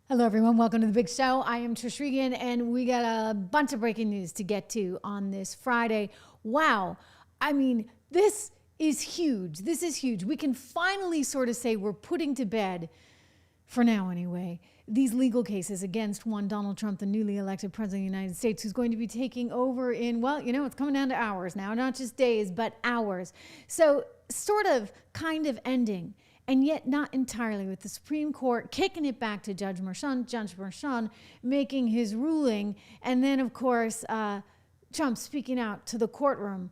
Hello, everyone. Welcome to the big show. I am Trish Regan, and we got a bunch of breaking news to get to on this Friday. Wow. I mean, this is huge. This is huge. We can finally sort of say we're putting to bed, for now anyway, these legal cases against one Donald Trump, the newly elected president of the United States, who's going to be taking over in, well, you know, it's coming down to hours now, not just days, but hours. So sort of kind of ending. And yet not entirely, with the Supreme Court kicking it back to Judge Maran making his ruling. And then, of course, Trump speaking out to the courtroom,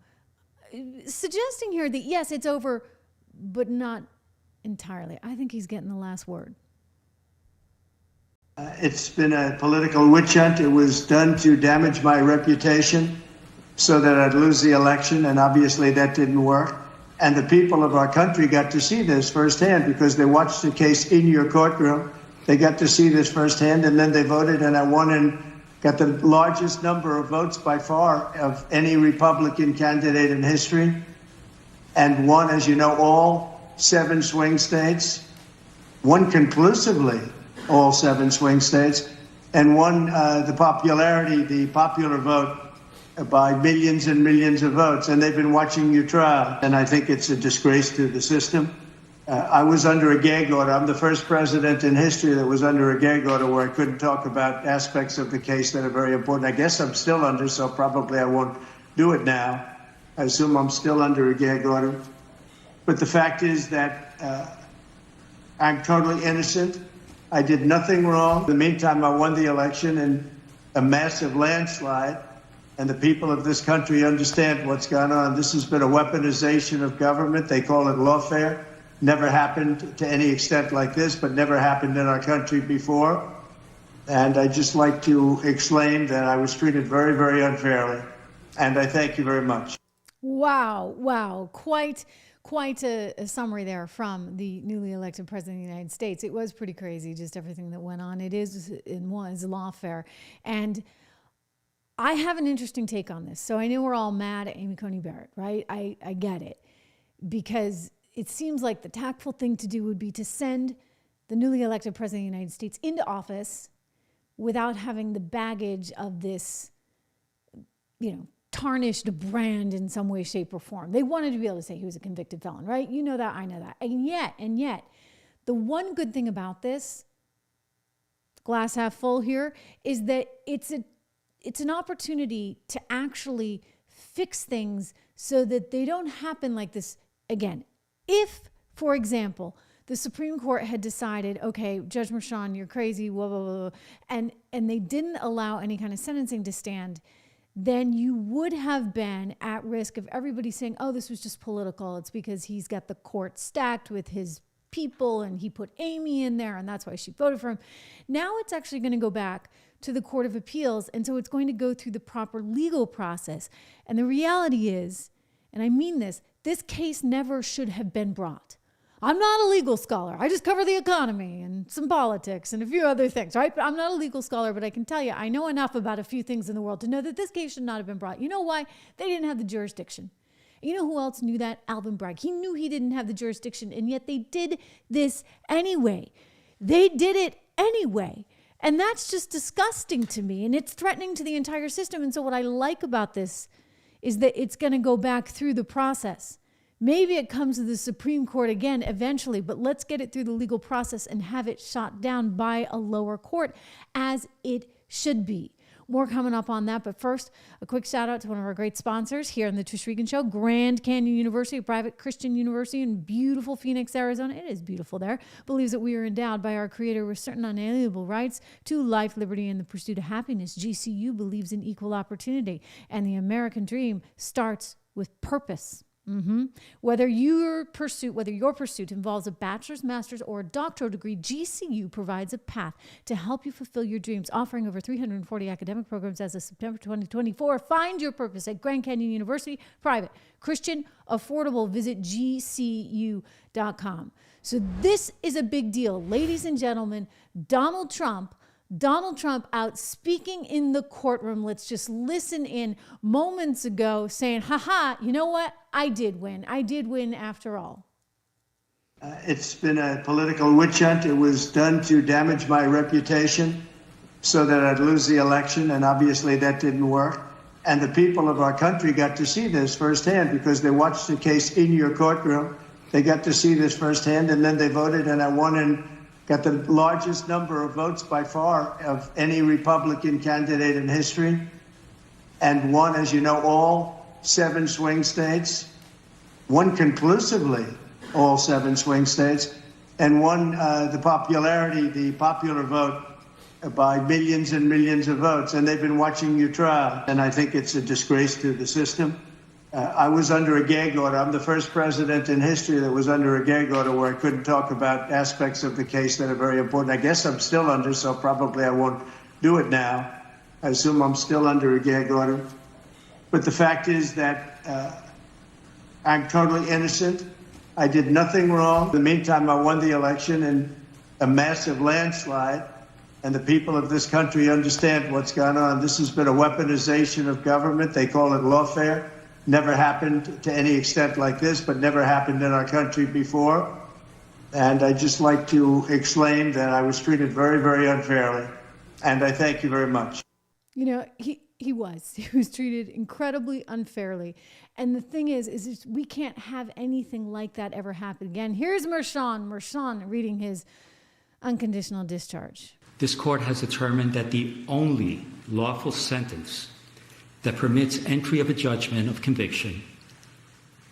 suggesting here that, yes, it's over, but not entirely. I think he's getting the last word. It's been a political witch hunt. It was done to damage my reputation so that I'd lose the election, and obviously that didn't work. And the people of our country got to see this firsthand because they watched the case in your courtroom. They got to see this firsthand, and then they voted, and I won and got the largest number of votes by far of any Republican candidate in history, and won, as you know, all 7 swing states, won conclusively all 7 swing states, and won the popular vote by millions and millions of votes, and they've been watching your trial. And I think it's a disgrace to the system. I was under a gag order. I'm the first president in history that was under a gag order where I couldn't talk about aspects of the case that are very important. I guess I'm still under, so probably I won't do it now. I assume I'm still under a gag order. But the fact is that I'm totally innocent. I did nothing wrong. In the meantime, I won the election in a massive landslide. And the people of this country understand what's gone on. This has been a weaponization of government. They call it lawfare. Never happened to any extent like this, but never happened in our country before. And I'd just like to explain that I was treated very, very unfairly. And I thank you very much. Wow. Quite a summary there from the newly elected president of the United States. It was pretty crazy, just everything that went on. It is and was lawfare. And I have an interesting take on this. So I know we're all mad at Amy Coney Barrett, right? I get it. Because it seems like the tactful thing to do would be to send the newly elected president of the United States into office without having the baggage of this, tarnished brand in some way, shape, or form. They wanted to be able to say he was a convicted felon, right? You know that, I know that. And yet, the one good thing about this, glass half full here, is that it's an opportunity to actually fix things so that they don't happen like this again. If, for example, the Supreme Court had decided, okay, Judge Maran, you're crazy, blah, blah, blah, and they didn't allow any kind of sentencing to stand, then you would have been at risk of everybody saying, oh, this was just political. It's because he's got the court stacked with his people and he put Amy in there and that's why she voted for him. Now it's actually going to go back to the Court of Appeals, and so it's going to go through the proper legal process. And the reality is, and I mean this case never should have been brought. I'm not a legal scholar. I just cover the economy and some politics and a few other things, right? But I'm not a legal scholar, but I can tell you, I know enough about a few things in the world to know that this case should not have been brought. You know why? They didn't have the jurisdiction. You know who else knew that? Alvin Bragg. He knew he didn't have the jurisdiction, and yet they did this anyway. They did it anyway. And that's just disgusting to me, and it's threatening to the entire system. And so what I like about this is that it's going to go back through the process. Maybe it comes to the Supreme Court again eventually, but let's get it through the legal process and have it shot down by a lower court, as it should be. More coming up on that, but first, a quick shout out to one of our great sponsors here on the Trish Regan Show, Grand Canyon University, a private Christian university in beautiful Phoenix, Arizona. It is beautiful there. Believes that we are endowed by our Creator with certain unalienable rights to life, liberty, and the pursuit of happiness. GCU believes in equal opportunity, and the American dream starts with purpose. Whether your pursuit involves a bachelor's, master's, or a doctoral degree, GCU provides a path to help you fulfill your dreams, offering over 340 academic programs as of September 2024. Find your purpose at Grand Canyon University, private, Christian, affordable. Visit GCU.com. So this is a big deal. Ladies and gentlemen, Donald Trump out speaking in the courtroom. Let's just listen in moments ago saying, you know what? I did win. I did win after all. It's been a political witch hunt. It was done to damage my reputation so that I'd lose the election, and obviously that didn't work. And the people of our country got to see this firsthand because they watched the case in your courtroom. They got to see this firsthand, and then they voted, and I won and got the largest number of votes by far of any Republican candidate in history, and won, as you know, all 7 swing states, won conclusively all 7 swing states, and won the popular vote by millions and millions of votes. And they've been watching your trial, and I think it's a disgrace to the system. I was under a gag order. I'm the first president in history that was under a gag order where I couldn't talk about aspects of the case that are very important. I guess I'm still under, so probably I won't do it now. I assume I'm still under a gag order. But the fact is that I'm totally innocent. I did nothing wrong. In the meantime, I won the election in a massive landslide, and the people of this country understand what's gone on. This has been a weaponization of government. They call it lawfare. Never happened to any extent like this, but never happened in our country before. And I'd just like to exclaim that I was treated very, very unfairly. And I thank you very much. You know, he was treated incredibly unfairly. And the thing is we can't have anything like that ever happen again. Here's Maran reading his unconditional discharge. This court has determined that the only lawful sentence that permits entry of a judgment of conviction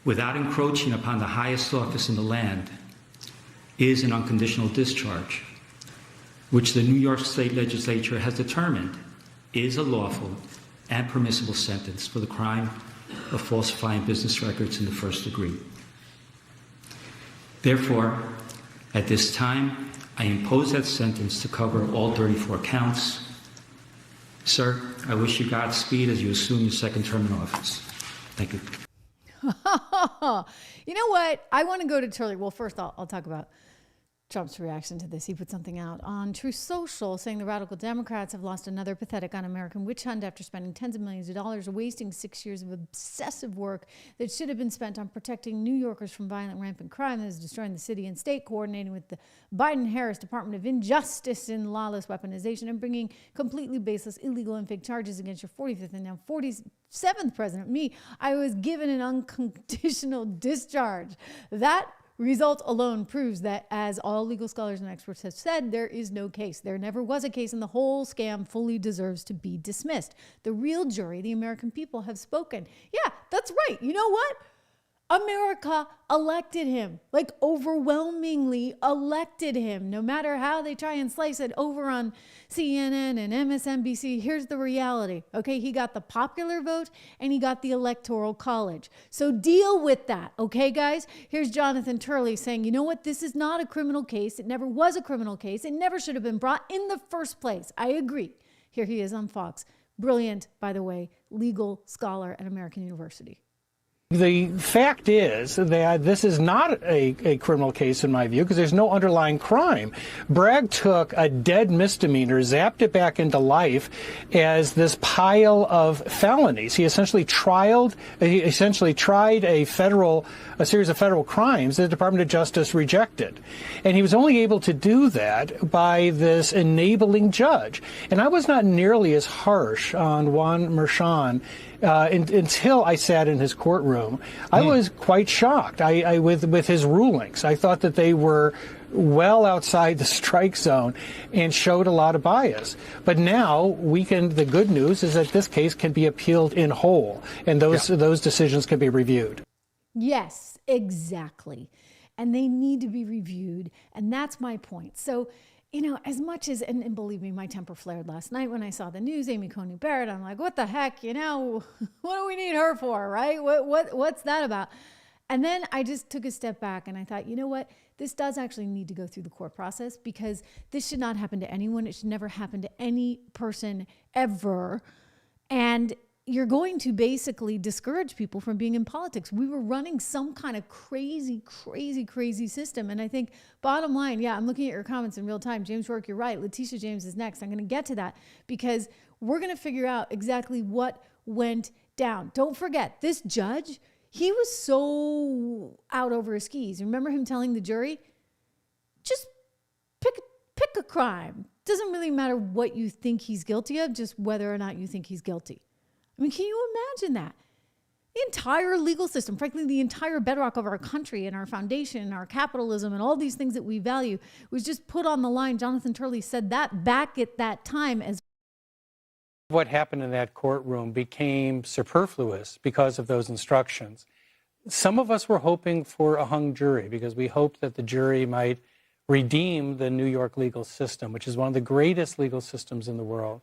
without encroaching upon the highest office in the land is an unconditional discharge, which the New York State Legislature has determined is a lawful and permissible sentence for the crime of falsifying business records in the first degree. Therefore, at this time, I impose that sentence to cover all 34 counts. Sir, I wish you Godspeed as you assume your second term in office. Thank you. You know what? I want to go to Turley. Well, first I'll talk about Trump's reaction to this. He put something out on Truth Social saying the radical Democrats have lost another pathetic un-American witch hunt after spending tens of millions of dollars wasting 6 years of obsessive work that should have been spent on protecting New Yorkers from violent, rampant crime that is destroying the city and state, coordinating with the Biden-Harris Department of Injustice and lawless weaponization, and bringing completely baseless, illegal, and fake charges against your 45th and now 47th president. Me, I was given an unconditional discharge. That result alone proves that, as all legal scholars and experts have said, there is no case. There never was a case, and the whole scam fully deserves to be dismissed. The real jury, the American people, have spoken. Yeah, that's right. You know what? America elected him, like overwhelmingly elected him, no matter how they try and slice it over on CNN and MSNBC. Here's the reality, okay? He got the popular vote and he got the Electoral College. So deal with that, okay, guys? Here's Jonathan Turley saying, you know what? This is not a criminal case. It never was a criminal case. It never should have been brought in the first place. I agree. Here he is on Fox. Brilliant, by the way, legal scholar at American University. The fact is that this is not a criminal case in my view because there's no underlying crime. Bragg took a dead misdemeanor, zapped it back into life as this pile of felonies. He essentially tried a series of federal crimes that the Department of Justice rejected. And he was only able to do that by this enabling judge. And I was not nearly as harsh on Juan Merchan until I sat in his courtroom. I was quite shocked with his rulings. I thought that they were well outside the strike zone and showed a lot of bias. But now the good news is that this case can be appealed in whole, and those decisions can be reviewed. Yes, exactly. And they need to be reviewed. And that's my point. So, you know, as much as, and believe me, my temper flared last night when I saw the news, Amy Coney Barrett, I'm like, what the heck, you know, what do we need her for, right? What's that about? And then I just took a step back and I thought, you know what? This does actually need to go through the court process because this should not happen to anyone. It should never happen to any person ever. And you're going to basically discourage people from being in politics. We were running some kind of crazy system. And I think bottom line, yeah, I'm looking at your comments in real time. James Rourke, you're right. Letitia James is next. I'm going to get to that because we're going to figure out exactly what went down. Don't forget, this judge, He was so out over his skis. Remember him telling the jury, just pick a crime. Doesn't really matter what you think he's guilty of, just whether or not you think he's guilty. I mean, can you imagine that? The entire legal system, frankly, the entire bedrock of our country and our foundation and our capitalism and all these things that we value was just put on the line. Jonathan Turley said that back at that time as what happened in that courtroom became superfluous because of those instructions. Some of us were hoping for a hung jury because we hoped that the jury might redeem the New York legal system, which is one of the greatest legal systems in the world.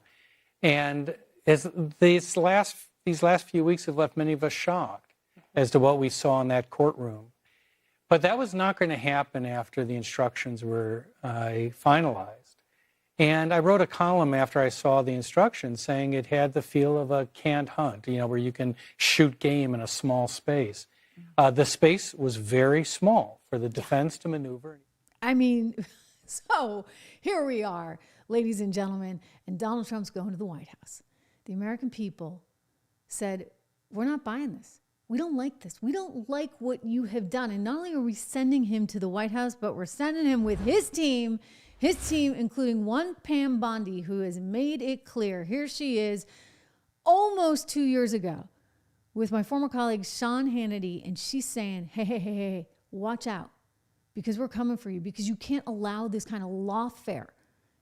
And as these last few weeks have left many of us shocked as to what we saw in that courtroom. But that was not going to happen after the instructions were finalized. And I wrote a column after I saw the instructions saying it had the feel of a canned hunt, where you can shoot game in a small space. The space was very small for the defense to maneuver. I mean, so here we are, ladies and gentlemen, and Donald Trump's going to the White House. The American people said, we're not buying this. We don't like this. We don't like what you have done. And not only are we sending him to the White House, but we're sending him with his team, including one Pam Bondi, who has made it clear. Here she is almost 2 years ago with my former colleague, Sean Hannity, and she's saying, hey, watch out, because we're coming for you, because you can't allow this kind of lawfare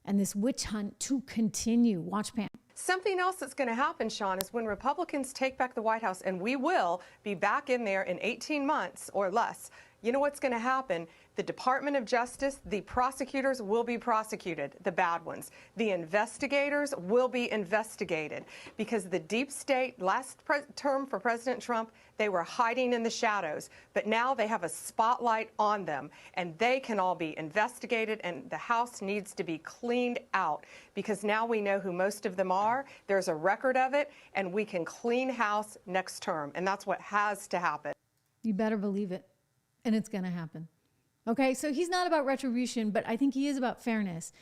and this witch hunt to continue. Watch Pam. Something else that's going to happen, Sean, is when Republicans take back the White House, and we will be back in there in 18 months or less, you know what's going to happen? The Department of Justice, the prosecutors will be prosecuted, the bad ones. The investigators will be investigated, because the deep state, last term for President Trump, they were hiding in the shadows. But now they have a spotlight on them, and they can all be investigated, and the House needs to be cleaned out, because now we know who most of them are. There's a record of it, and we can clean house next term, and that's what has to happen. You better believe it. And it's going to happen. Okay, so he's not about retribution, but I think he is about fairness.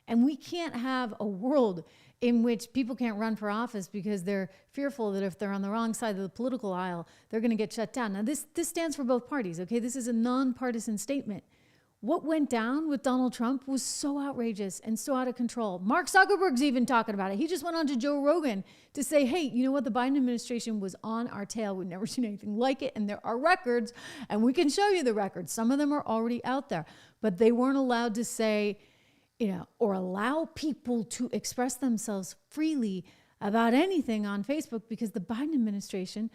And we can't have a world in which people can't run for office because they're fearful that if they're on the wrong side of the political aisle, they're going to get shut down. Now, this stands for both parties, okay? This is a nonpartisan statement. What went down with Donald Trump was so outrageous and so out of control. Mark Zuckerberg's even talking about it. He just went on to Joe Rogan to say, hey, you know what? The Biden administration was on our tail. We've never seen anything like it. And there are records, and we can show you the records. Some of them are already out there. But they weren't allowed to say, or allow people to express themselves freely about anything on Facebook because the Biden administration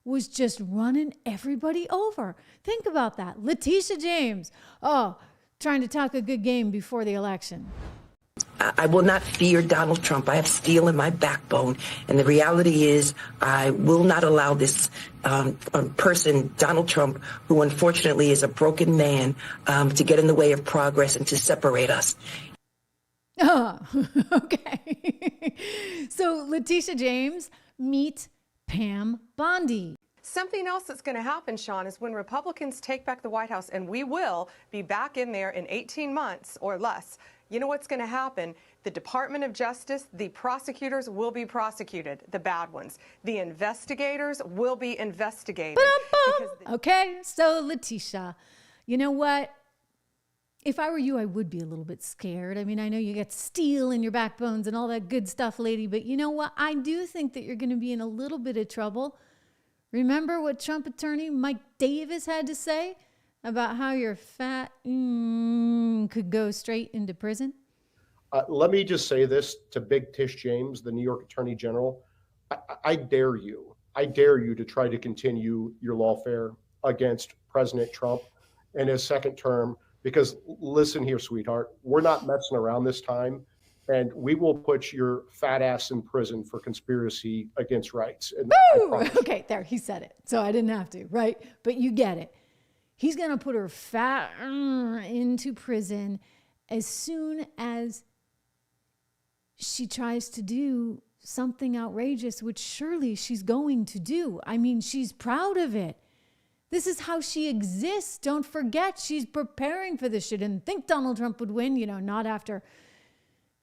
was just running everybody over. Think about that. Letitia James, trying to talk a good game before the election. I will not fear Donald Trump. I have steel in my backbone. And the reality is I will not allow this person, Donald Trump, who unfortunately is a broken man, to get in the way of progress and to separate us. Okay. So Letitia James, meet Pam Bondi. Something else that's going to happen, Sean, is when Republicans take back the White House, and we will be back in there in 18 months or less, you know what's going to happen? The Department of Justice, the prosecutors will be prosecuted, the bad ones. The investigators will be investigated. Okay, so Letitia, you know what? If I were you, I would be a little bit scared. I mean, I know you got steel in your backbones and all that good stuff, lady, but you know what? I do think that you're going to be in a little bit of trouble. Remember what Trump attorney Mike Davis had to say about how your fat could go straight into prison? Let me just say this to Big Tish James, the New York Attorney General. I dare you to try to continue your lawfare against President Trump in his second term. Because listen here, sweetheart, we're not messing around this time, and we will put your fat ass in prison for conspiracy against rights. And okay, there, he said it. So I didn't have to, right? But you get it. He's going to put her fat into prison as soon as she tries to do something outrageous, which surely she's going to do. I mean, she's proud of it. This is how she exists. Don't forget, she's preparing for this. She didn't think Donald Trump would win, not after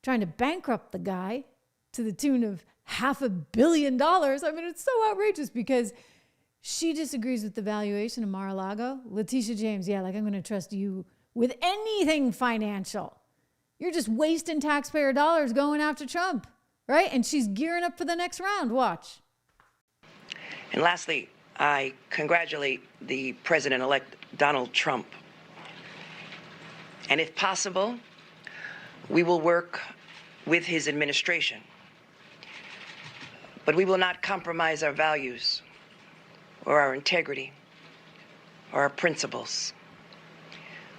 trying to bankrupt the guy to the tune of $500 million. I mean, it's so outrageous because She disagrees with the valuation of Mar-a-Lago. Letitia James, yeah, like I'm going to trust you with anything financial. You're just wasting taxpayer dollars going after Trump, right? And she's gearing up for the next round. Watch. And lastly, I congratulate the President-elect Donald Trump. And if possible, we will work with his administration. But we will not compromise our values or our integrity or our principles.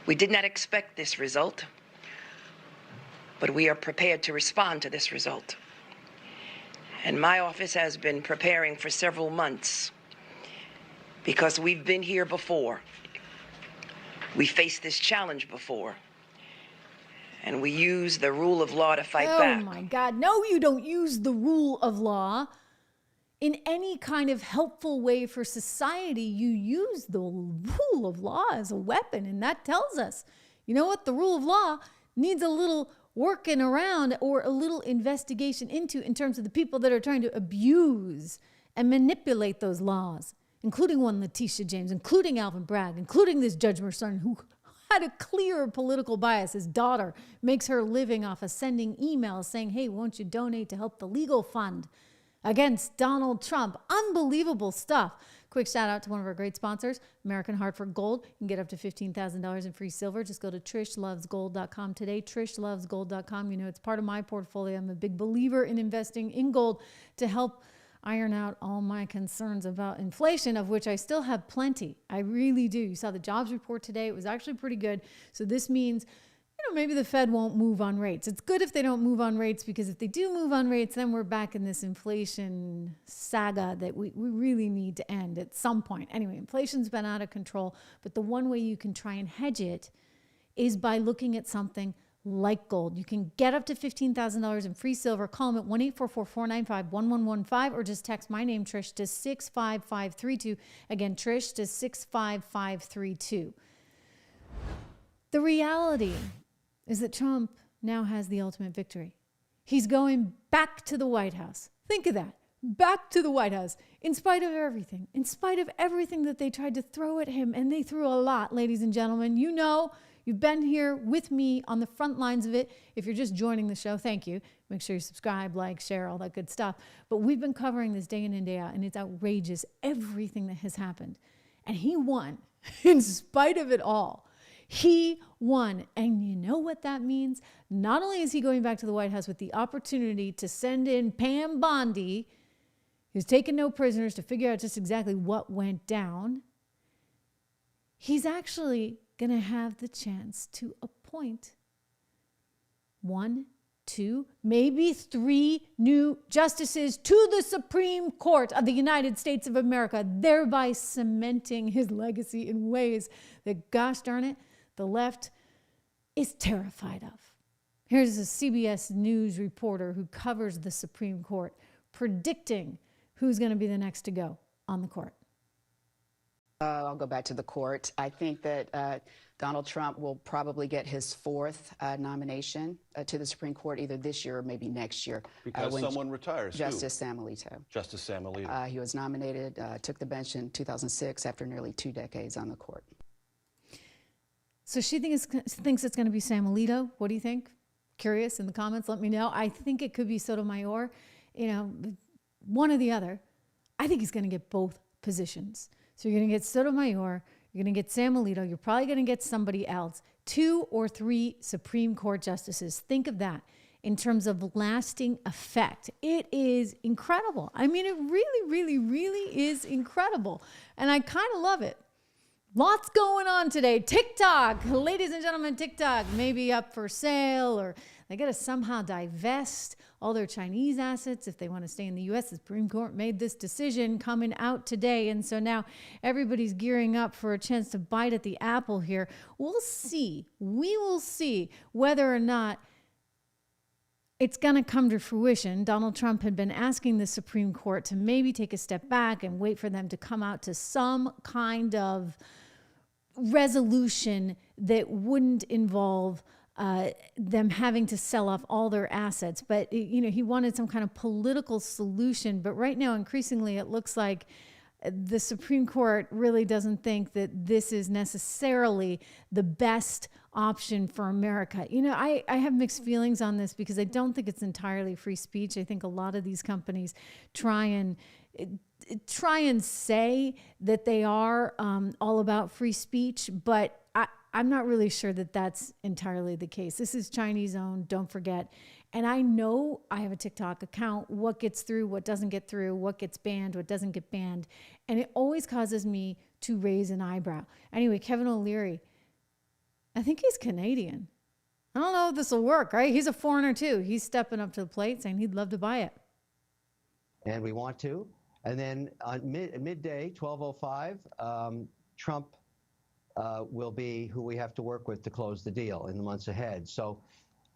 We did not expect this result, but we are prepared to respond to this result. And my office has been preparing for several months because we've been here before. We faced this challenge before. And we use the rule of law to fight back. Oh my God. No, you don't use the rule of law. In any kind of helpful way for society, you use the rule of law as a weapon. And that tells us, you know what? The rule of law needs a little working around or a little investigation into in terms of the people that are trying to abuse and manipulate those laws, including one Letitia James, including Alvin Bragg, including this Judge Maran, who had a clear political bias. His daughter makes her living off of sending emails saying, hey, won't you donate to help the legal fund against Donald Trump? Unbelievable stuff. Quick shout out to one of our great sponsors, American Hartford Gold. You can get up to $15,000 in free silver. Just go to trishlovesgold.com today, trishlovesgold.com. You know, it's part of my portfolio. I'm a big believer in investing in gold to help iron out all my concerns about inflation, of which I still have plenty. I really do. You saw the jobs report today. It was actually pretty good. So this means, you know, maybe the Fed won't move on rates. It's good if they don't move on rates, because if they do move on rates, then we're back in this inflation saga that we really need to end at some point. Anyway, inflation's been out of control, but the one way you can try and hedge it is by looking at something like gold. You can get up to $15,000 in free silver. Call them at 1-844-495-1115 or just text my name, Trish, to 65532. Again, Trish to 65532. The reality is that Trump now has the ultimate victory. He's going back to the White House. Think of that. Back to the White House, in spite of everything that they tried to throw at him, and they threw a lot, ladies and gentlemen. You know, you've been here with me on the front lines of it. If you're just joining the show, thank you. Make sure you subscribe, like, share, all that good stuff. But we've been covering this day in and day out, and it's outrageous, everything that has happened. And he won in spite of it all. He won. And you know what that means? Not only is he going back to the White House with the opportunity to send in Pam Bondi, who's taken no prisoners, to figure out just exactly what went down, he's actually going to have the chance to appoint 1, 2, maybe 3 new justices to the Supreme Court of the United States of America, thereby cementing his legacy in ways that, gosh darn it, the left is terrified of. Here's a CBS News reporter who covers the Supreme Court predicting who's going to be the next to go on the court. I'll go back to the court. I think that Donald Trump will probably get his 4th nomination to the Supreme Court either this year or maybe next year. Because someone retires. Justice Sam Alito. Justice Sam Alito. He was nominated, took the bench in 2006 after nearly 2 decades on the court. So she thinks it's going to be Sam Alito. What do you think? Curious in the comments, let me know. I think it could be Sotomayor. You know, one or the other. I think he's going to get both positions. So you're going to get Sotomayor, you're going to get Sam Alito, you're probably going to get somebody else. 2 or 3 Supreme Court justices. Think of that in terms of lasting effect. It is incredible. I mean, it really, really, really is incredible. And I kind of love it. Lots going on today. TikTok, ladies and gentlemen, TikTok may be up for sale, or they got to somehow divest all their Chinese assets if they want to stay in the U.S. The Supreme Court made this decision coming out today. And so now everybody's gearing up for a chance to bite at the apple here. We'll see. We will see whether or not it's going to come to fruition. Donald Trump had been asking the Supreme Court to maybe take a step back and wait for them to come out to some kind of resolution that wouldn't involve them having to sell off all their assets. But, you know, he wanted some kind of political solution. But right now, increasingly, it looks like the Supreme Court really doesn't think that this is necessarily the best option for America. You know, I have mixed feelings on this because I don't think it's entirely free speech. I think a lot of these companies try and say that they are all about free speech, but I'm not really sure that that's entirely the case. This is Chinese owned, don't forget. And I know I have a TikTok account, what gets through, what doesn't get through, what gets banned, what doesn't get banned. And it always causes me to raise an eyebrow. Anyway, Kevin O'Leary, I think he's Canadian. I don't know if this will work, right? He's a foreigner too. He's stepping up to the plate saying he'd love to buy it. And we want to. And then on midday, 12:05, Trump will be who we have to work with to close the deal in the months ahead. So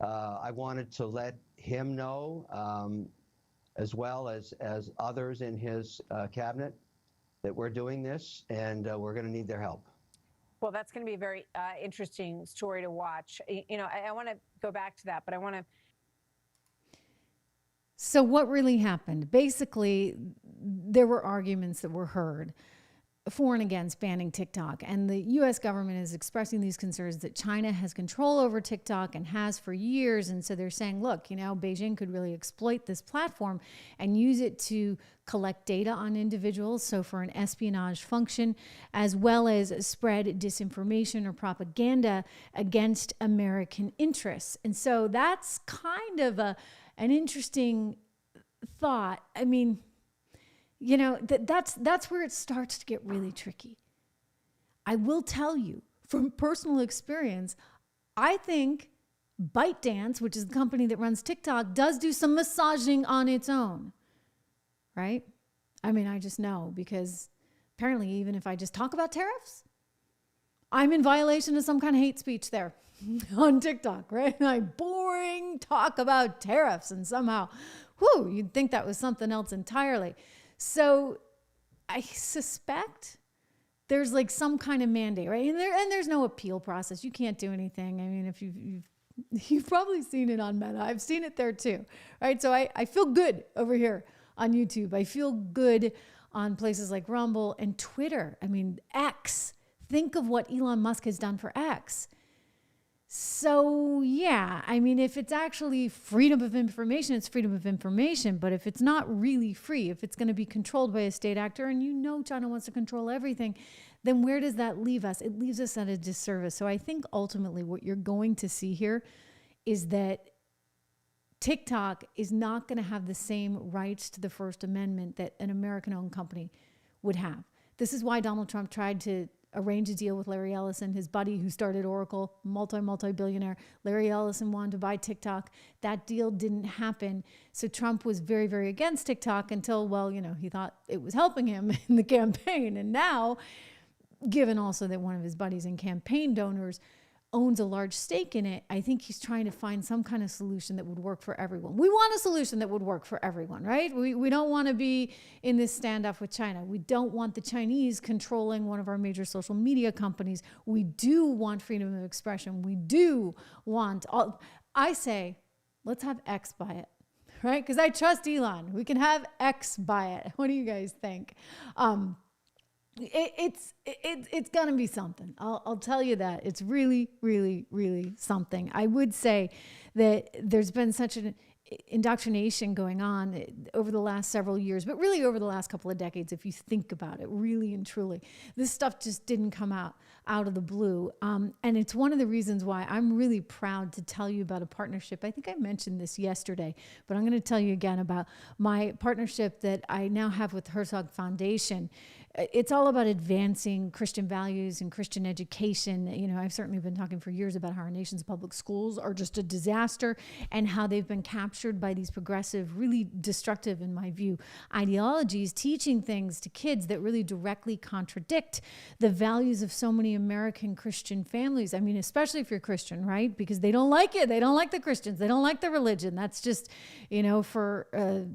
I wanted to let him know, as well as others in his cabinet, that we're doing this, and we're going to need their help. Well, that's going to be a very interesting story to watch. You know, I want to go back to that, but I want to. So what really happened? Basically, there were arguments that were heard for and against banning TikTok. And the U.S. government is expressing these concerns that China has control over TikTok and has for years. And so they're saying, look, you know, Beijing could really exploit this platform and use it to collect data on individuals. So for an espionage function, as well as spread disinformation or propaganda against American interests. And so that's kind of an interesting thought. I mean, you know, that's where it starts to get really tricky. I will tell you from personal experience, I think ByteDance, which is the company that runs TikTok, does do some massaging on its own, right? I mean, I just know because apparently even if I just talk about tariffs, I'm in violation of some kind of hate speech there on TikTok, right? And I boring talk about tariffs and somehow, you'd think that was something else entirely. So I suspect there's like some kind of mandate, right? And there's no appeal process. You can't do anything. I mean, if you've probably seen it on Meta. I've seen it there too, right? So I feel good over here on YouTube. I feel good on places like Rumble and Twitter. I mean, X. Think of what Elon Musk has done for X. So, yeah, I mean, if it's actually freedom of information, it's freedom of information. But if it's not really free, if it's going to be controlled by a state actor, and you know China wants to control everything, then where does that leave us? It leaves us at a disservice. So I think ultimately what you're going to see here is that TikTok is not going to have the same rights to the First Amendment that an American-owned company would have. This is why Donald Trump tried to arrange a deal with Larry Ellison, his buddy who started Oracle, multi-billionaire. Larry Ellison wanted to buy TikTok. That deal didn't happen. So Trump was very, very against TikTok until, well, you know, he thought it was helping him in the campaign. And now, given also that one of his buddies and campaign donors owns a large stake in it, I think he's trying to find some kind of solution that would work for everyone. We want a solution that would work for everyone, right? We don't want to be in this standoff with China. We don't want the Chinese controlling one of our major social media companies. We do want freedom of expression. We do want I say, let's have X buy it, right? Because I trust Elon. We can have X buy it. What do you guys think? It's gonna be something. I'll tell you that. It's really, really, really something. I would say that there's been such an indoctrination going on over the last several years, but really over the last couple of decades, if you think about it, really and truly. This stuff just didn't come out of the blue. And it's one of the reasons why I'm really proud to tell you about a partnership. I think I mentioned this yesterday, but I'm going to tell you again about my partnership that I now have with Herzog Foundation. It's all about advancing Christian values and Christian education. You know, I've certainly been talking for years about how our nation's public schools are just a disaster and how they've been captured by these progressive, really destructive, in my view, ideologies, teaching things to kids that really directly contradict the values of so many American Christian families. I mean, especially if you're Christian, right? Because they don't like it. They don't like the Christians. They don't like the religion. That's just, you know, for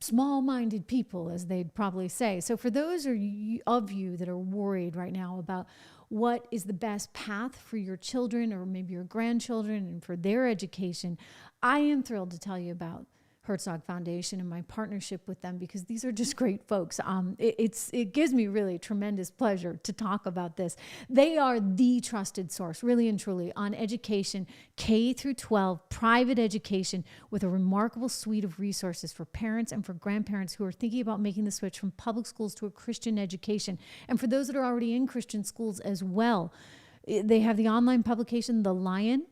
small-minded people, as they'd probably say. So for those of you that are worried right now about what is the best path for your children or maybe your grandchildren and for their education, I am thrilled to tell you about Herzog Foundation and my partnership with them, because these are just great folks. It gives me really tremendous pleasure to talk about this. They are the trusted source, really and truly, on education, K through 12, private education, with a remarkable suite of resources for parents and for grandparents who are thinking about making the switch from public schools to a Christian education. And for those that are already in Christian schools as well. They have the online publication, The Lion.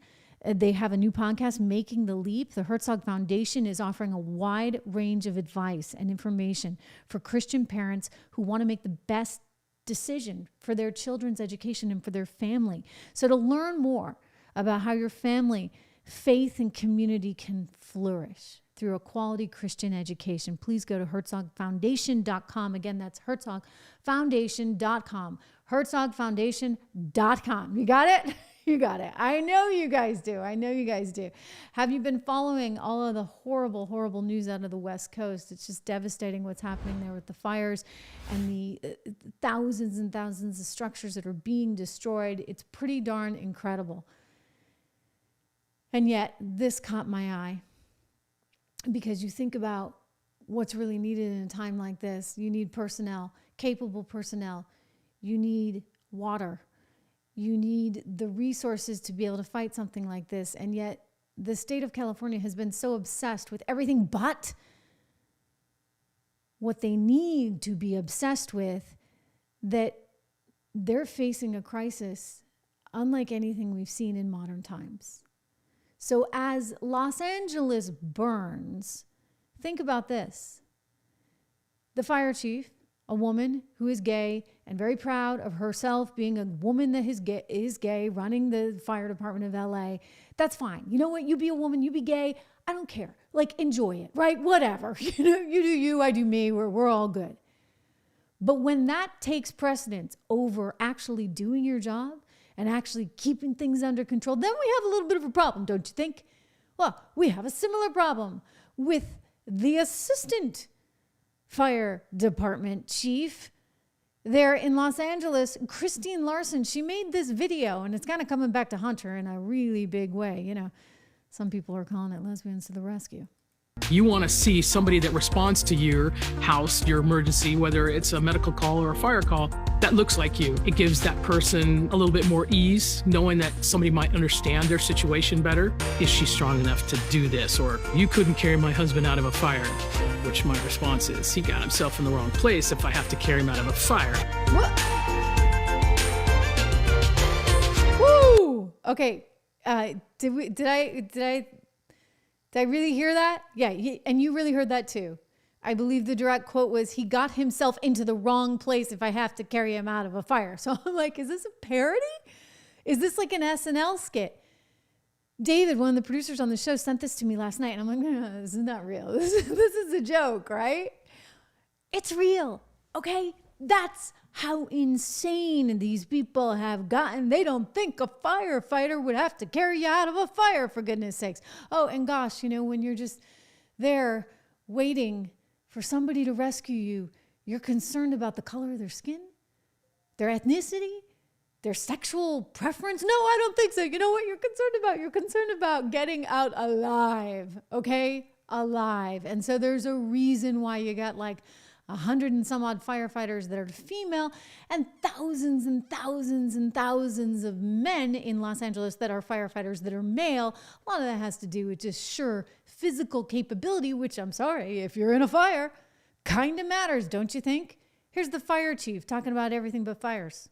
They have a new podcast, Making the Leap. The Herzog Foundation is offering a wide range of advice and information for Christian parents who want to make the best decision for their children's education and for their family. So to learn more about how your family, faith, and community can flourish through a quality Christian education, please go to herzogfoundation.com. Again, that's herzogfoundation.com. herzogfoundation.com. You got it? You got it. I know you guys do. I know you guys do. Have you been following all of the horrible, horrible news out of the West Coast? It's just devastating what's happening there with the fires and the thousands and thousands of structures that are being destroyed. It's pretty darn incredible. And yet, this caught my eye, because you think about what's really needed in a time like this. You need personnel, capable personnel. You need water. You need the resources to be able to fight something like this. And yet the state of California has been so obsessed with everything but what they need to be obsessed with, that they're facing a crisis unlike anything we've seen in modern times. So as Los Angeles burns, think about this. The fire chief, a woman who is gay and very proud of herself being a woman that is gay, running the fire department of LA. That's fine. You know what? You be a woman, you be gay. I don't care. Like, enjoy it, right? Whatever. You know, you do you, I do me. We're all good. But when that takes precedence over actually doing your job and actually keeping things under control, then we have a little bit of a problem, don't you think? Well, we have a similar problem with the assistant fire department chief there in Los Angeles, Christine Larson. She made this video, and it's kind of coming back to haunt her in a really big way. You know, some people are calling it lesbians to the rescue. You want to see somebody that responds to your house, your emergency, whether it's a medical call or a fire call, that looks like you. It gives that person a little bit more ease, knowing that somebody might understand their situation better. Is she strong enough to do this? Or, you couldn't carry my husband out of a fire. Which my response is, he got himself in the wrong place if I have to carry him out of a fire. What? Woo! Okay, did I really hear that? Yeah, and you really heard that too. I believe the direct quote was, he got himself into the wrong place if I have to carry him out of a fire. So I'm like, is this a parody? Is this like an SNL skit? David, one of the producers on the show, sent this to me last night, and I'm like, no, this is not real. This is a joke, right? It's real, okay? That's how insane these people have gotten. They don't think a firefighter would have to carry you out of a fire, for goodness sakes. Oh, and gosh, you know, when you're just there waiting for somebody to rescue you, you're concerned about the color of their skin, their ethnicity, their sexual preference. No, I don't think so. You know what you're concerned about? You're concerned about getting out alive, okay? Alive. And so there's a reason why you got like 100 and some odd firefighters that are female, and thousands and thousands and thousands of men in Los Angeles that are firefighters that are male. A lot of that has to do with just sheer physical capability, which, I'm sorry, if you're in a fire, kind of matters, don't you think? Here's the fire chief talking about everything but fires.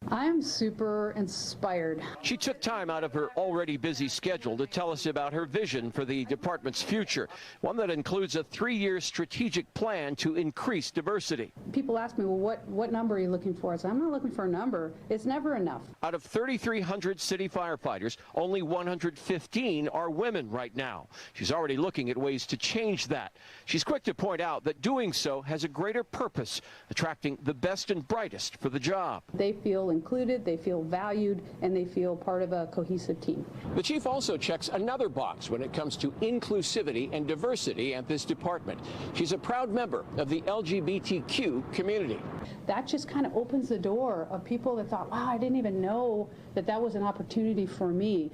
I'm super inspired. She took time out of her already busy schedule to tell us about her vision for the department's future, one that includes a 3-year strategic plan to increase diversity. People ask me, well, what number are you looking for? I said, I'm not looking for a number. It's never enough. Out of 3,300 city firefighters, only 115 are women right now. She's already looking at ways to change that. She's quick to point out that doing so has a greater purpose, attracting the best and brightest for the job. They feel included, they feel valued, and they feel part of a cohesive team. The chief also checks another box when it comes to inclusivity and diversity at this department. She's a proud member of the LGBTQ community. That just kind of opens the door of people that thought, wow, I didn't even know that that was an opportunity for me.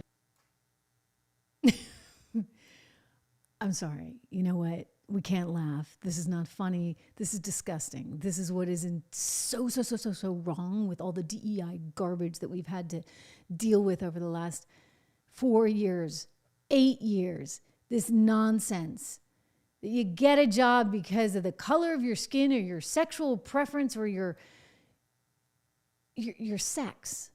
I'm sorry. You know what? We can't laugh. This is not funny. This is disgusting. This is what is so wrong with all the DEI garbage that we've had to deal with over the last 4 years, 8 years. This nonsense that you get a job because of the color of your skin or your sexual preference or your sex.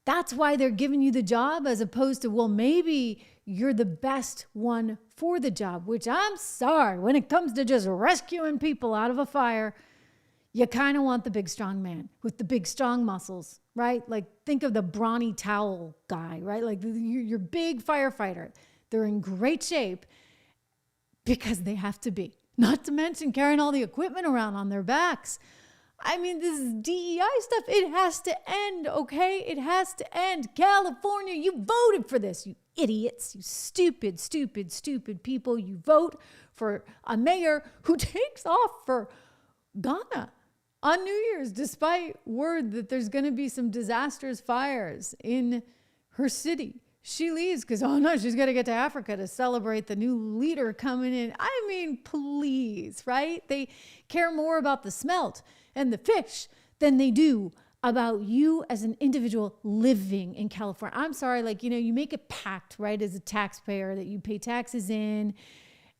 That's why they're giving you the job, as opposed to, well, maybe you're the best one for the job, which I'm sorry, when it comes to just rescuing people out of a fire, you kind of want the big, strong man with the big, strong muscles, right? Like, think of the brawny towel guy, right? Like your big firefighter. They're in great shape because they have to be. Not to mention carrying all the equipment around on their backs. I mean, this DEI stuff, it has to end, okay? It has to end. California, you voted for this, you idiots, you stupid, stupid, stupid people. You vote for a mayor who takes off for Ghana on New Year's, despite word that there's going to be some disastrous fires in her city. She leaves because, oh no, she's got to get to Africa to celebrate the new leader coming in. I mean, please, right? They care more about the smelt and the fish than they do about you as an individual living in California. I'm sorry, like, you make a pact, right, as a taxpayer that you pay taxes in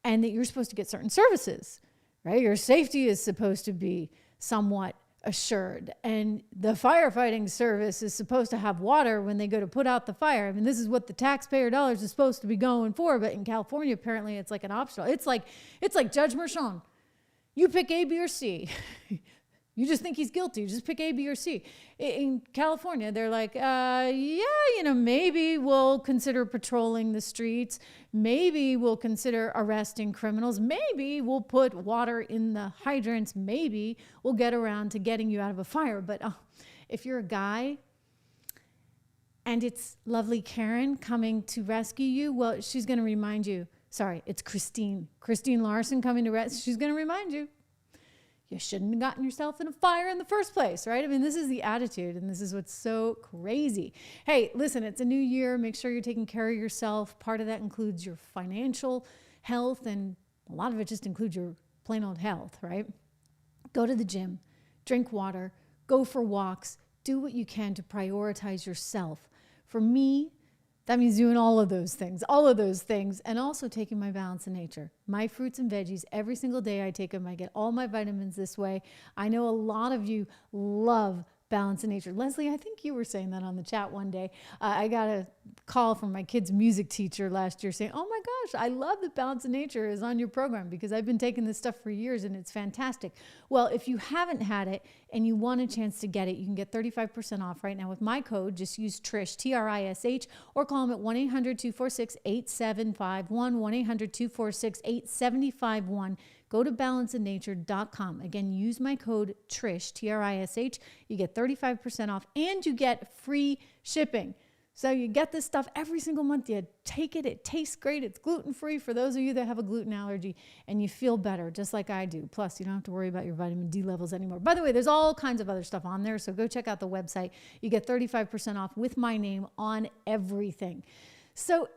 and that you're supposed to get certain services, right? Your safety is supposed to be somewhat assured. And the firefighting service is supposed to have water when they go to put out the fire. I mean, this is what the taxpayer dollars is supposed to be going for, but in California, apparently it's like an optional. It's like Judge Maran. You pick A, B, or C. You just think he's guilty. You just pick A, B, or C. In California, they're like, maybe we'll consider patrolling the streets. Maybe we'll consider arresting criminals. Maybe we'll put water in the hydrants. Maybe we'll get around to getting you out of a fire. But if you're a guy and it's lovely Karen coming to rescue you, well, she's going to remind you. Sorry, it's Christine Larson coming to rescue. She's going to remind you. You shouldn't have gotten yourself in a fire in the first place, right? I mean, this is the attitude, and this is what's so crazy. Hey, listen, it's a new year. Make sure you're taking care of yourself. Part of that includes your financial health, and a lot of it just includes your plain old health, right? Go to the gym, drink water, go for walks, do what you can to prioritize yourself. For me, that means doing all of those things, and also taking my Balance in Nature. My fruits and veggies, every single day I take them. I get all my vitamins this way. I know a lot of you love Balance in Nature. Leslie, I think you were saying that on the chat one day. I got a call from my kid's music teacher last year saying, oh my gosh, I love that Balance in Nature is on your program because I've been taking this stuff for years and it's fantastic. Well, if you haven't had it and you want a chance to get it, you can get 35% off right now with my code. Just use Trish, T-R-I-S-H, or call them at 1-800-246-8751, 1-800-246-8751. Go to balanceinnature.com. Again, use my code TRISH, T-R-I-S-H. You get 35% off and you get free shipping. So you get this stuff every single month. You take it. It tastes great. It's gluten-free for those of you that have a gluten allergy, and you feel better just like I do. Plus, you don't have to worry about your vitamin D levels anymore. By the way, there's all kinds of other stuff on there, so go check out the website. You get 35% off with my name on everything. So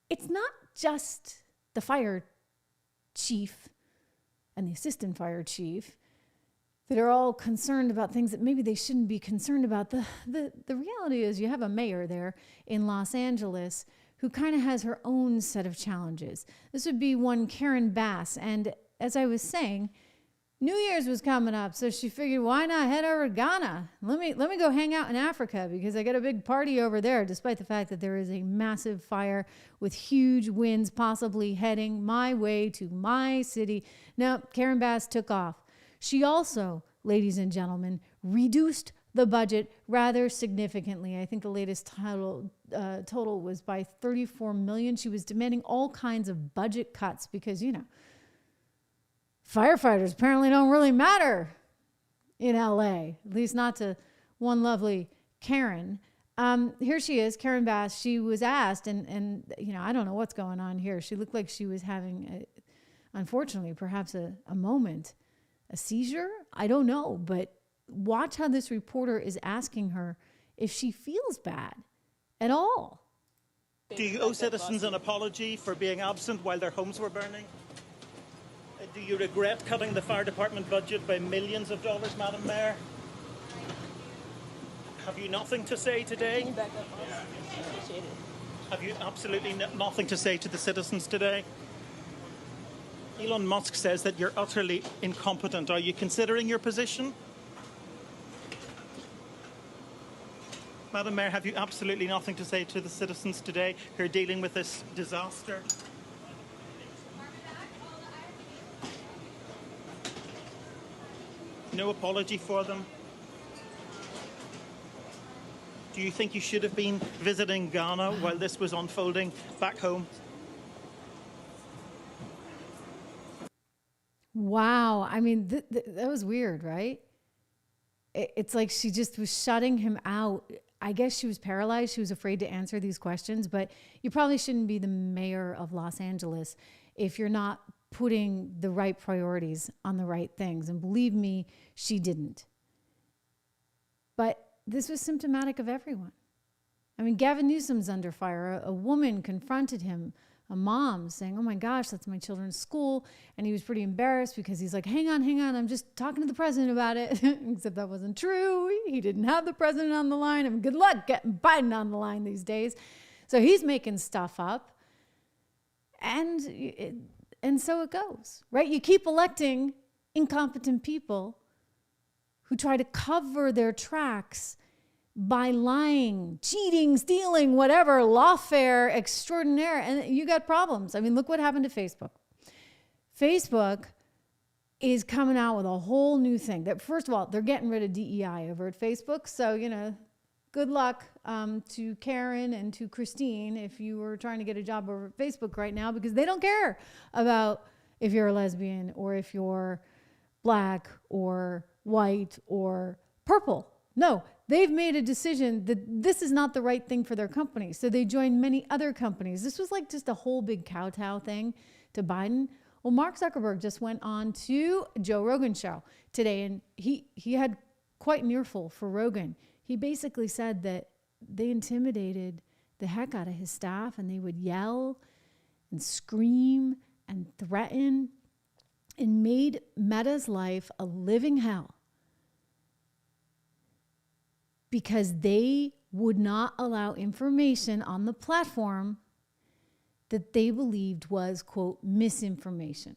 it's not just the fire chief and the assistant fire chief that are all concerned about things that maybe they shouldn't be concerned about. The reality is you have a mayor there in Los Angeles who kind of has her own set of challenges. This would be one Karen Bass. And as I was saying, New Year's was coming up, so she figured, why not head over to Ghana? Let me go hang out in Africa because I got a big party over there, despite the fact that there is a massive fire with huge winds possibly heading my way to my city. Now, Karen Bass took off. She also, ladies and gentlemen, reduced the budget rather significantly. I think the latest total was by $34 million. She was demanding all kinds of budget cuts because, firefighters apparently don't really matter in LA, at least not to one lovely Karen. Here she is, Karen Bass. She was asked, and I don't know what's going on here. She looked like she was having, unfortunately, perhaps a moment, a seizure? I don't know, but watch how this reporter is asking her if she feels bad at all. Do you owe citizens an apology for being absent while their homes were burning? Do you regret cutting the fire department budget by millions of dollars, Madam Mayor? Have you nothing to say today? Can you back up, please? I appreciate it. Have you absolutely nothing to say to the citizens today? Elon Musk says that you're utterly incompetent. Are you considering your position? Madam Mayor, have you absolutely nothing to say to the citizens today who are dealing with this disaster? No apology for them? Do you think you should have been visiting Ghana while this was unfolding back home? Wow. I mean, that was weird, right? It's like she just was shutting him out. I guess she was paralyzed. She was afraid to answer these questions, but you probably shouldn't be the mayor of Los Angeles if you're not putting the right priorities on the right things. And believe me, she didn't. But this was symptomatic of everyone. I mean, Gavin Newsom's under fire. A woman confronted him, a mom, saying, oh my gosh, that's my children's school. And he was pretty embarrassed because he's like, hang on, I'm just talking to the president about it. Except that wasn't true. He didn't have the president on the line. I mean, good luck getting Biden on the line these days. So he's making stuff up. And so it goes, right? You keep electing incompetent people who try to cover their tracks by lying, cheating, stealing, whatever, lawfare extraordinaire, and you got problems. I mean, look what happened to Facebook. Facebook is coming out with a whole new thing. That, first of all, they're getting rid of DEI over at Facebook. So, good luck to Karen and to Christine if you were trying to get a job over at Facebook right now, because they don't care about if you're a lesbian or if you're black or white or purple. No, they've made a decision that this is not the right thing for their company. So they joined many other companies. This was like just a whole big kowtow thing to Biden. Well, Mark Zuckerberg just went on to Joe Rogan's show today, and he had quite an earful for Rogan. He basically said that they intimidated the heck out of his staff, and they would yell and scream and threaten and made Meta's life a living hell because they would not allow information on the platform that they believed was, quote, misinformation.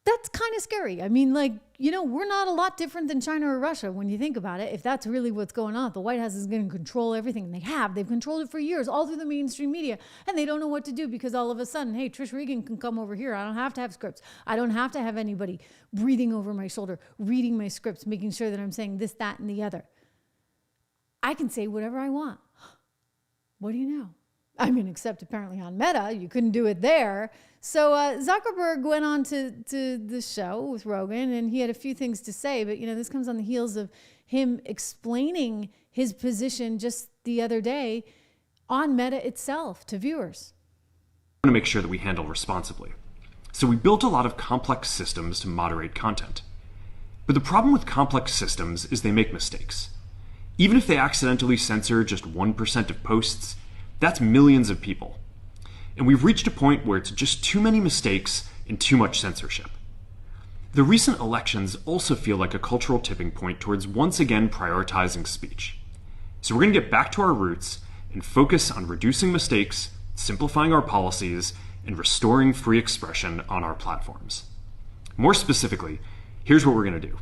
That's kind of scary. I mean, we're not a lot different than China or Russia when you think about it. If that's really what's going on, the White House is going to control everything. And they've controlled it for years, all through the mainstream media. And they don't know what to do because all of a sudden, hey, Trish Regan can come over here. I don't have to have scripts. I don't have to have anybody breathing over my shoulder, reading my scripts, making sure that I'm saying this, that, and the other. I can say whatever I want. What do you know? I mean, except apparently on Meta, you couldn't do it there. So Zuckerberg went on to the show with Rogan, and he had a few things to say. But, this comes on the heels of him explaining his position just the other day on Meta itself to viewers. We want to make sure that we handle responsibly. So we built a lot of complex systems to moderate content. But the problem with complex systems is they make mistakes. Even if they accidentally censor just 1% of posts, that's millions of people. And we've reached a point where it's just too many mistakes and too much censorship. The recent elections also feel like a cultural tipping point towards once again prioritizing speech. So we're going to get back to our roots and focus on reducing mistakes, simplifying our policies, and restoring free expression on our platforms. More specifically, here's what we're going to do.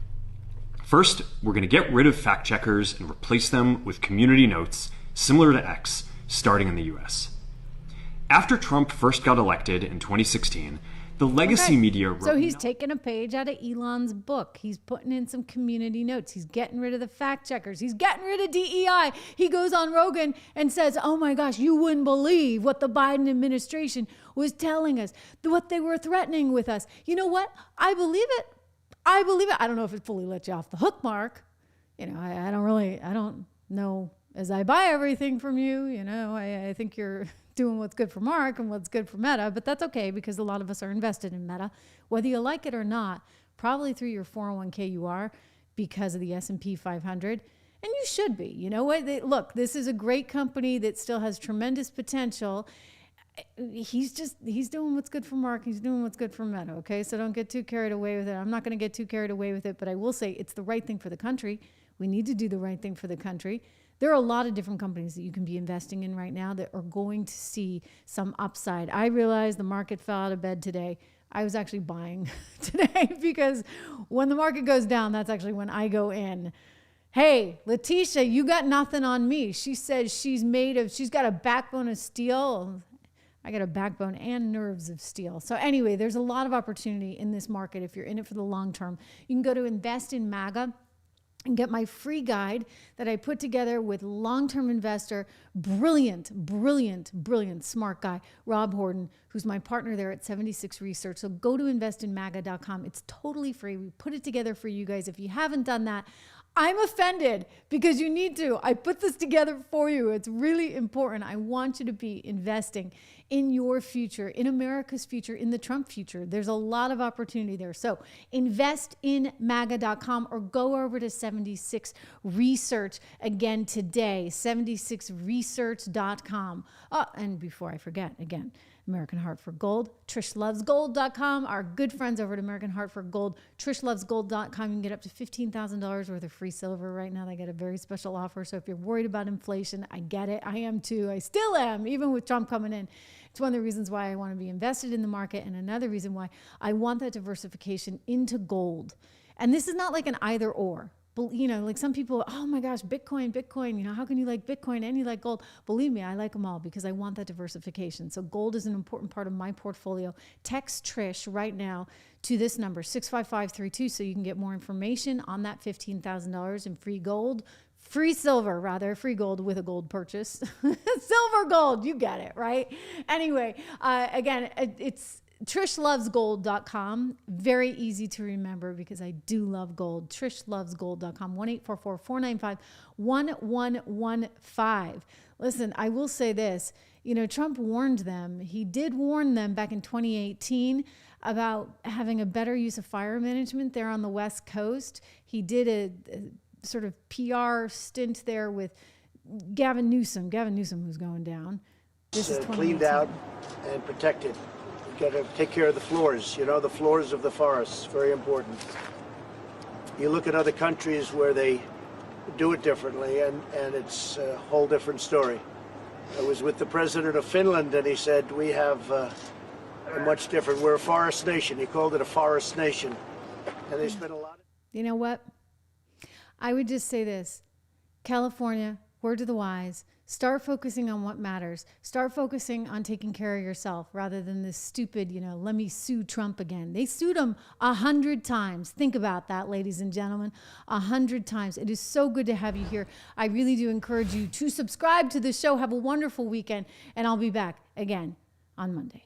First, we're going to get rid of fact checkers and replace them with community notes similar to X, starting in the US. After Trump first got elected in 2016, the legacy media wrote... So he's taking a page out of Elon's book. He's putting in some community notes. He's getting rid of the fact checkers. He's getting rid of DEI. He goes on Rogan and says, oh my gosh, you wouldn't believe what the Biden administration was telling us, what they were threatening with us. You know what? I believe it. I believe it. I don't know if it fully let you off the hook, Mark. I don't know as I buy everything from you. I think you're doing what's good for Mark and what's good for Meta, but that's okay because a lot of us are invested in Meta, whether you like it or not, probably through your 401k you are because of the S&P 500. And you should be. You know what? Look, this is a great company that still has tremendous potential. He's doing what's good for Mark. He's doing what's good for Meta. Okay, so don't get too carried away with it. I'm not going to get too carried away with it, but I will say it's the right thing for the country. We need to do the right thing for the country. There are a lot of different companies that you can be investing in right now that are going to see some upside. I realized the market fell out of bed today. I was actually buying today because when the market goes down, that's actually when I go in. Hey, Letitia, you got nothing on me. She says she's got a backbone of steel. I got a backbone and nerves of steel. So anyway, there's a lot of opportunity in this market if you're in it for the long term. You can go to Invest in MAGA and get my free guide that I put together with long-term investor, brilliant, smart guy, Rob Horton, who's my partner there at 76 Research. So go to investinmaga.com. It's totally free. We put it together for you guys. If you haven't done that, I'm offended because you need to. I put this together for you. It's really important. I want you to be investing in your future, in America's future, in the Trump future. There's a lot of opportunity there. So investinmaga.com or go over to 76 Research again today, 76research.com. Oh, and before I forget, again, American Heart for Gold, trishlovesgold.com. Our good friends over at American Heart for Gold, trishlovesgold.com. You can get up to $15,000 worth of free silver right now. They get a very special offer. So if you're worried about inflation, I get it. I am too. I still am, even with Trump coming in. It's one of the reasons why I want to be invested in the market, and another reason why I want that diversification into gold. And this is not like an either or. But, you know, like some people, oh my gosh, Bitcoin, you know, how can you like Bitcoin and you like gold? Believe me, I like them all because I want that diversification. So gold is an important part of my portfolio. Text Trish right now to this number, 65532, so you can get more information on that $15,000 in free gold. Free silver, rather, free gold with a gold purchase. Silver gold, you get it, right? Anyway, again, it's trishlovesgold.com. Very easy to remember because I do love gold. trishlovesgold.com, 1-844-495-1115. Listen, I will say this. You know, Trump warned them. He did warn them back in 2018 about having a better use of fire management there on the West Coast. He did a sort of PR stint there with Gavin Newsom. Gavin Newsom who's going down. This is cleaned out and protected. You got to take care of the floors, you know, the floors of the forests, very important. You look at other countries where they do it differently, and it's a whole different story. I was with the president of Finland, and he said, we have a much different, we're a forest nation. He called it a forest nation. And they spent a lot of... You know what? I would just say this. California, word to the wise, start focusing on what matters. Start focusing on taking care of yourself rather than this stupid, you know, let me sue Trump again. They sued him 100 times. Think about that, ladies and gentlemen, 100 times. It is so good to have you here. I really do encourage you to subscribe to the show. Have a wonderful weekend, and I'll be back again on Monday.